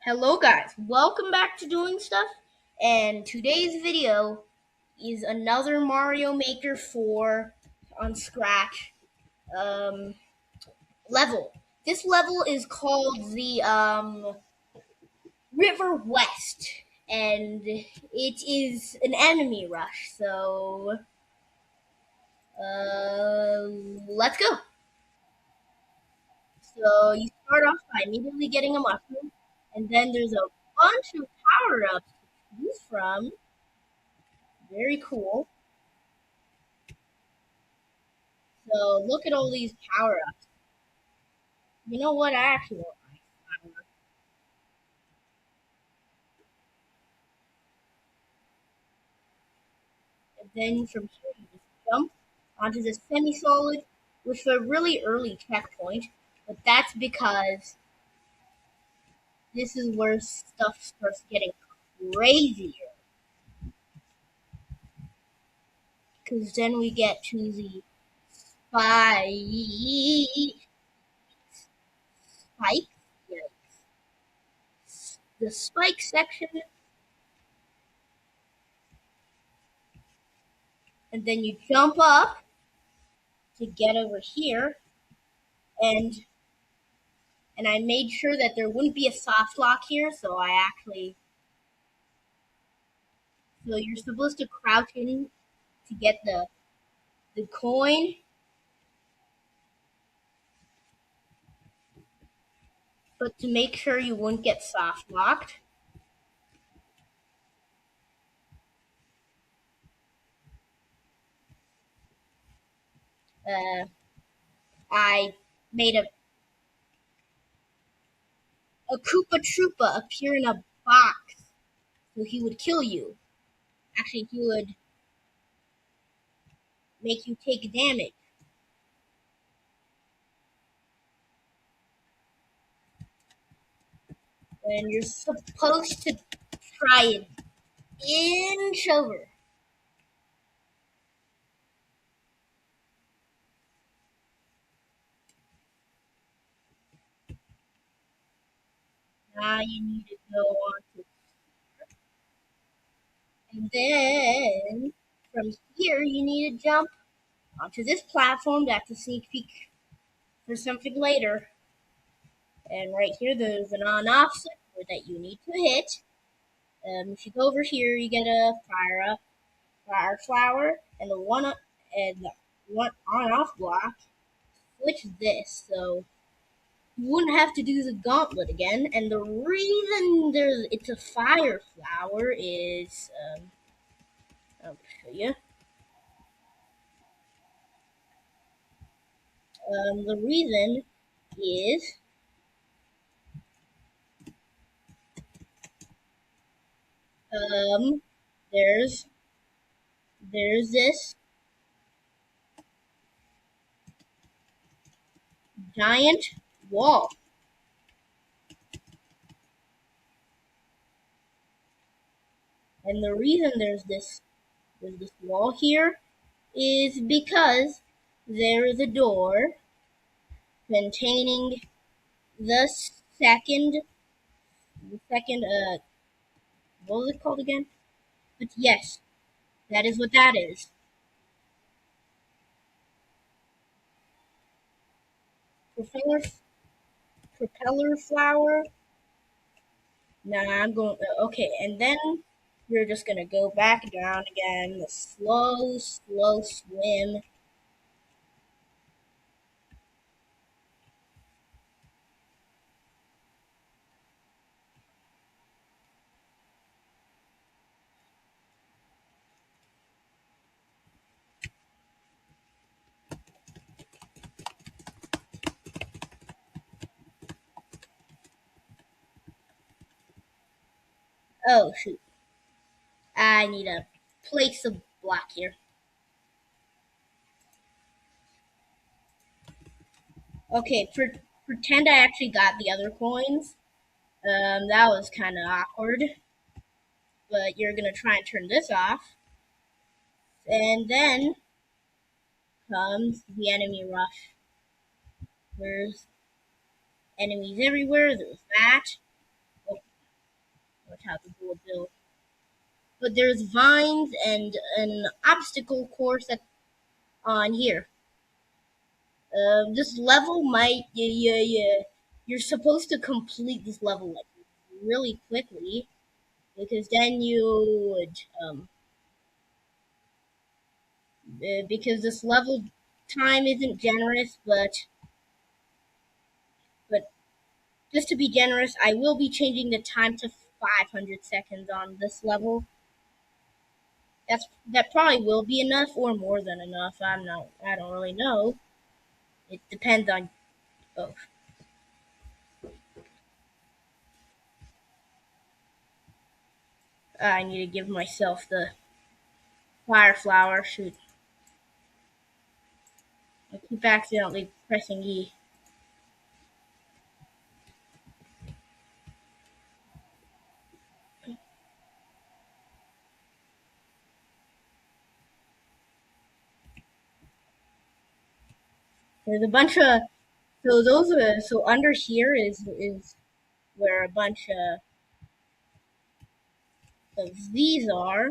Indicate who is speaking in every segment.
Speaker 1: Hello guys, welcome back to Doing Stuff, and today's video is another Mario Maker 4 on Scratch um, level. This level is called the River West, and it is an enemy rush, so uh, let's go. So you start off by immediately getting a mushroom, and then there's a bunch of power-ups to choose from. Very cool. So look at all these power ups. You know what? I actually want my power. And then from here you just jump onto the semi-solid with a really early checkpoint. But that's because this is where stuff starts getting crazier. Because then we get to the spike, spike, yeah, the spike section, and then you jump up to get over here, and I made sure that there wouldn't be a soft lock here, so I actually so you're supposed to crouch in to get the coin, but to make sure you wouldn't get soft locked, uh, I made a Koopa Troopa appear in a box, so he would kill you. Actually, he would make you take damage, and you're supposed to try an inch over. Now you need to go on to, and then from here you need to jump onto this platform. That's a sneak peek for something later. And right here, there's an on-off switch that you need to hit. If you go over here, you get a fire flower, and the one on-off block. Switch this, so you wouldn't have to do the gauntlet again. And the reason it's a fire flower is I'll show you. The reason is um, there's this giant wall, and the reason there's this wall here is because there is a door containing the second what was it called again? But yes, that is what that is. Propeller propeller flower. Nah, I'm going okay, and then you're just gonna go back down again, the slow swim. Oh shoot. I need to place a block here. Okay, pretend I actually got the other coins. That was kind of awkward, but you're gonna try and turn this off, and then comes the enemy rush. There's enemies everywhere. There's that. which has a bullet bill. But there's vines and an obstacle course on here. This level might yeah. You're supposed to complete this level like really quickly because then you would because this level time isn't generous, but just to be generous, I will be changing the time to 500 seconds on this level. That probably will be enough or more than enough. I don't really know. It depends on both. I need to give myself the fire flower. Shoot, I keep accidentally pressing E. There's a bunch of so under here is where a bunch of these are,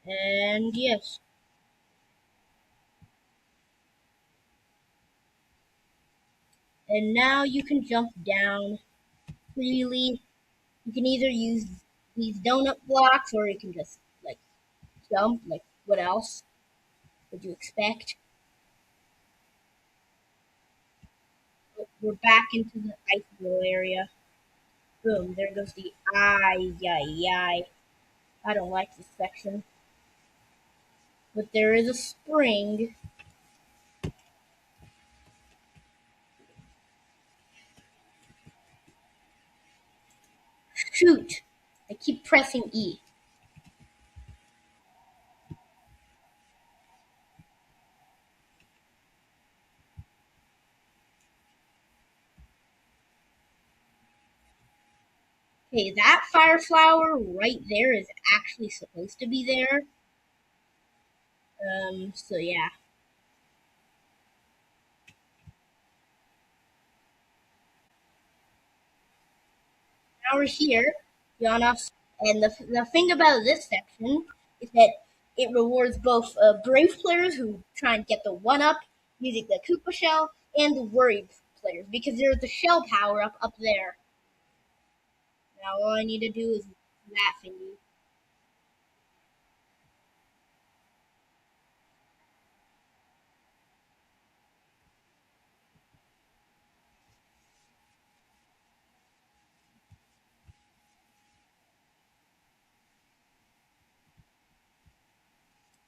Speaker 1: and yes, and now you can jump down freely. You can either use these donut blocks or you can just like jump. Like what else would you expect? We're back into the ice blow area. Boom! There goes the eye. I don't like this section, but there is a spring. Shoot! I keep pressing E. Okay, that fire flower right there is actually supposed to be there. So yeah. Now we're here, Jonas. And the thing about this section is that it rewards both brave players who try and get the one up using the Koopa shell and the worried players because there's the shell power up there. Now all I need to do is that thingy.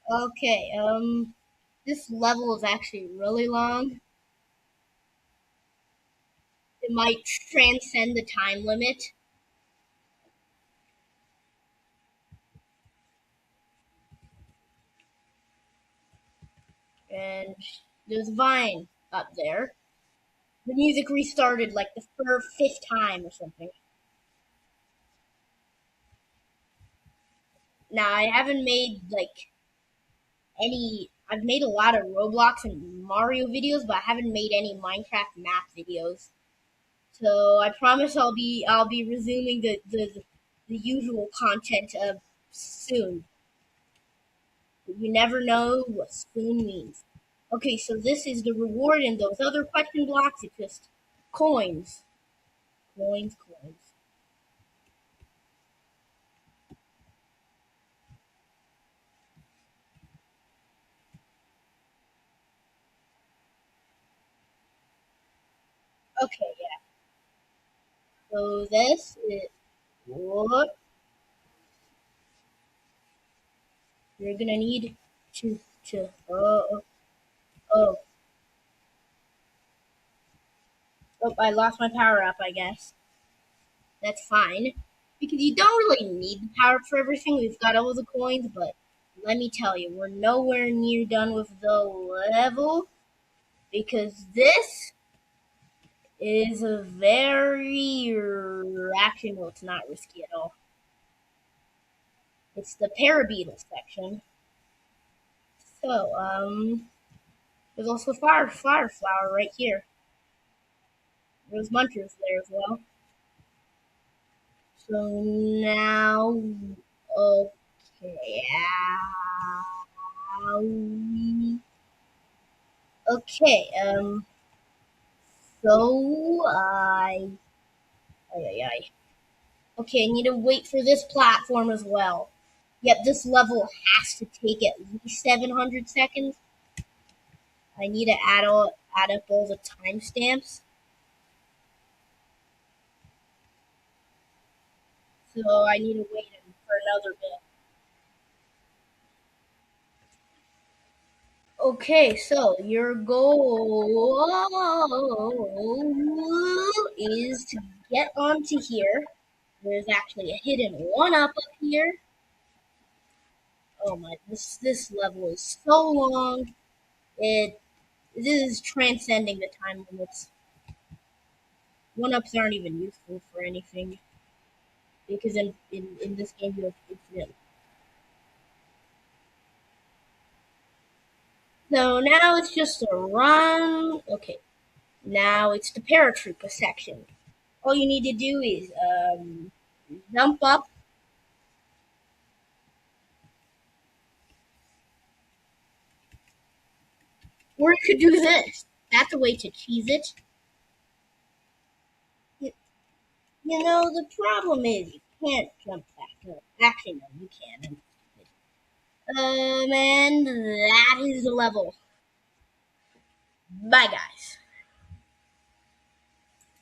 Speaker 1: Okay, this level is actually really long. It might transcend the time limit. And there's Vine up there. The music restarted like the fifth time or something. Now I haven't made like any. I've made a lot of Roblox and Mario videos, but I haven't made any Minecraft map videos. So I promise I'll be resuming the usual content soon. But you never know what soon means. Okay, so this is the reward, and those other question blocks. It's just coins, coins. Okay, yeah. So this is what you're gonna need to oh I lost my power up. I guess that's fine because you don't really need the power up for everything. We've got all the coins, but let me tell you, we're nowhere near done with the level because this is a very actually no, it's not risky at all. It's the parabeetle section. So there's also fire flower right here. There's munchers there as well. So now, okay, okay, so I, okay, I need to wait for this platform as well. Yep, this level has to take at least 700 seconds. I need to add up all the timestamps. So I need to wait for another bit. Okay, so your goal is to get onto here. There's actually a hidden one up here. Oh my, this level is so long. It this is transcending the time limits. One ups aren't even useful for anything because in this game you have infinite. So now it's just a run. Okay, now it's the paratrooper section. All you need to do is jump up. Or you could do this. That's a way to cheese it. You, you know, the problem is you can't jump back up. Actually, no, you can. And that is the level. Bye, guys.